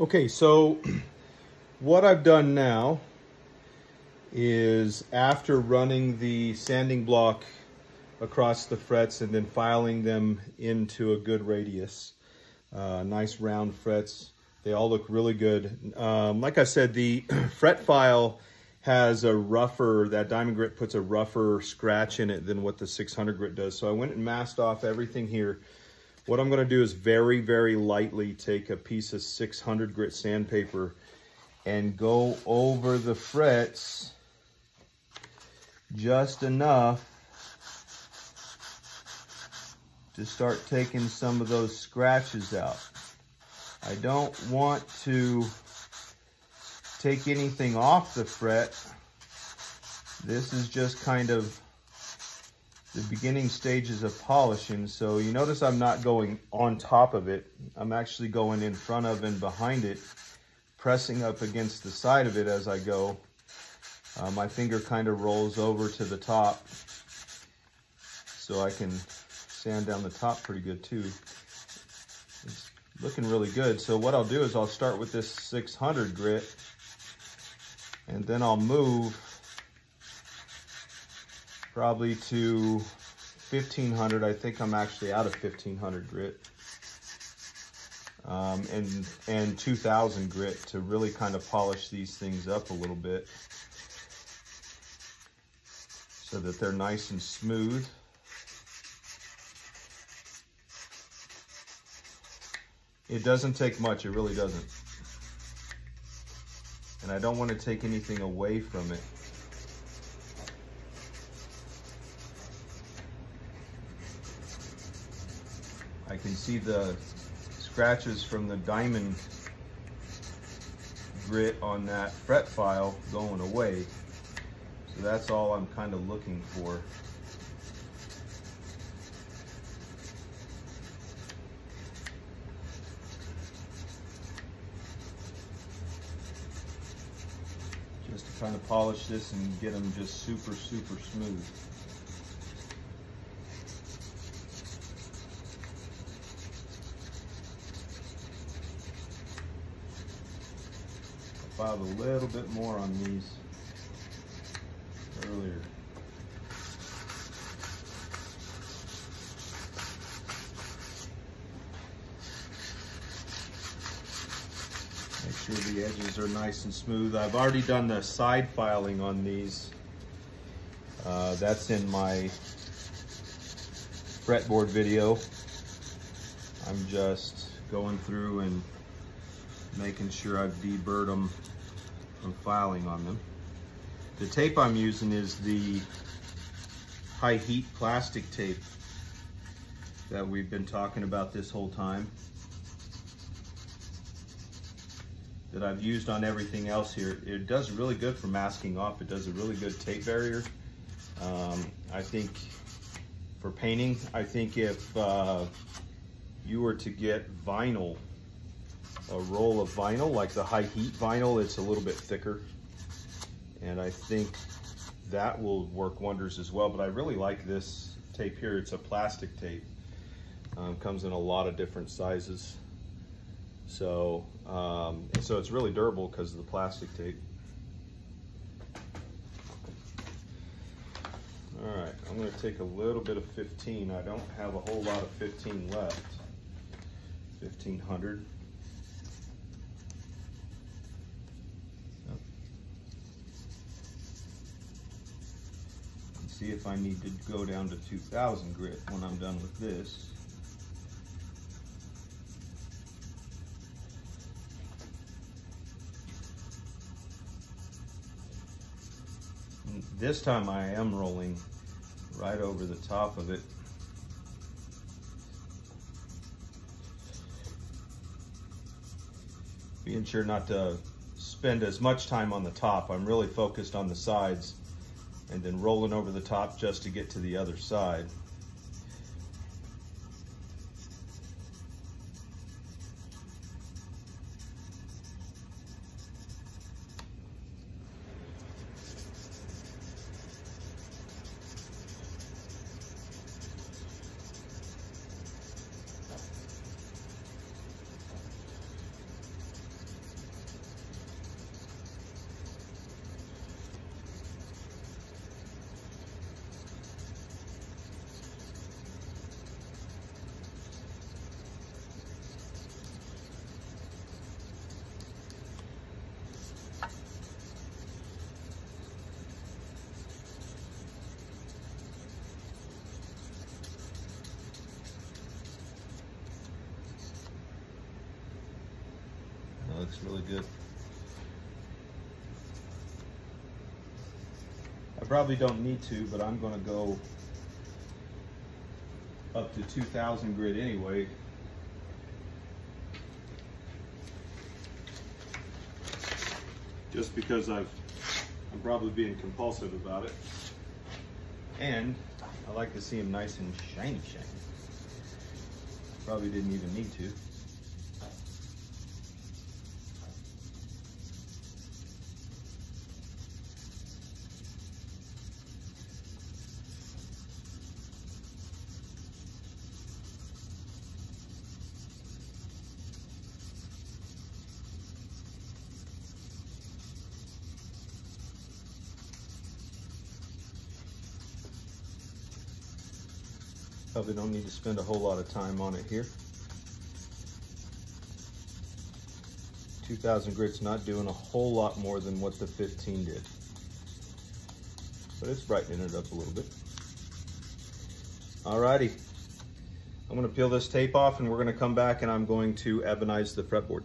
Okay, so what I've done now is, after running the sanding block across the frets and then filing them into a good radius, nice round frets, they all look really good. Like I said, the fret file has a rougher, that diamond grit puts a rougher scratch in it than what the 600 grit does. So I went and masked off everything here. What I'm going to do is very, very lightly take a piece of 600 grit sandpaper and go over the frets just enough to start taking some of those scratches out. I don't want to take anything off the fret. This is just kind of the beginning stages of polishing. So you notice I'm not going on top of it. I'm actually going in front of and behind it, pressing up against the side of it as I go. My finger kind of rolls over to the top, so I can sand down the top pretty good too. It's looking really good. So what I'll do is I'll start with this 600 grit, and then I'll move probably to 1500. I think I'm actually out of 1500 grit, and 2000 grit to really kind of polish these things up a little bit so that they're nice and smooth. It doesn't take much, it really doesn't. And I don't want to take anything away from it. I can see the scratches from the diamond grit on that fret file going away. So that's all I'm kind of looking for. Just to kind of polish this and get them just super, super smooth. I filed a little bit more on these earlier. Make sure the edges are nice and smooth. I've already done the side filing on these. That's in my fretboard video. I'm just going through and making sure I've deburred them from filing on them. The tape I'm using is the high heat plastic tape that we've been talking about this whole time, that I've used on everything else here. It does really good for masking off. It does a really good tape barrier. I think for painting, I think if you were to get vinyl, a roll of vinyl, like the high heat vinyl, it's a little bit thicker. And I think that will work wonders as well. But I really like this tape here. It's a plastic tape. Comes in a lot of different sizes. So, so it's really durable because of the plastic tape. All right, I'm gonna take a little bit of 15. I don't have a whole lot of 15 left. 1500. See if I need to go down to 2000 grit when I'm done with this. And this time I am rolling right over the top of it. Being sure not to spend as much time on the top. I'm really focused on the sides, and then rolling over the top just to get to the other side. looks really good. I probably don't need to, but I'm going to go up to 2000 grit anyway. Just because I'm probably being compulsive about it. And I like to see them nice and shiny. Probably didn't even need to. Probably don't need to spend a whole lot of time on it here. 2000 grit's not doing a whole lot more than what the 15 did. But it's brightening it up a little bit. Alrighty. I'm going to peel this tape off and we're going to come back and I'm going to ebonize the fretboard.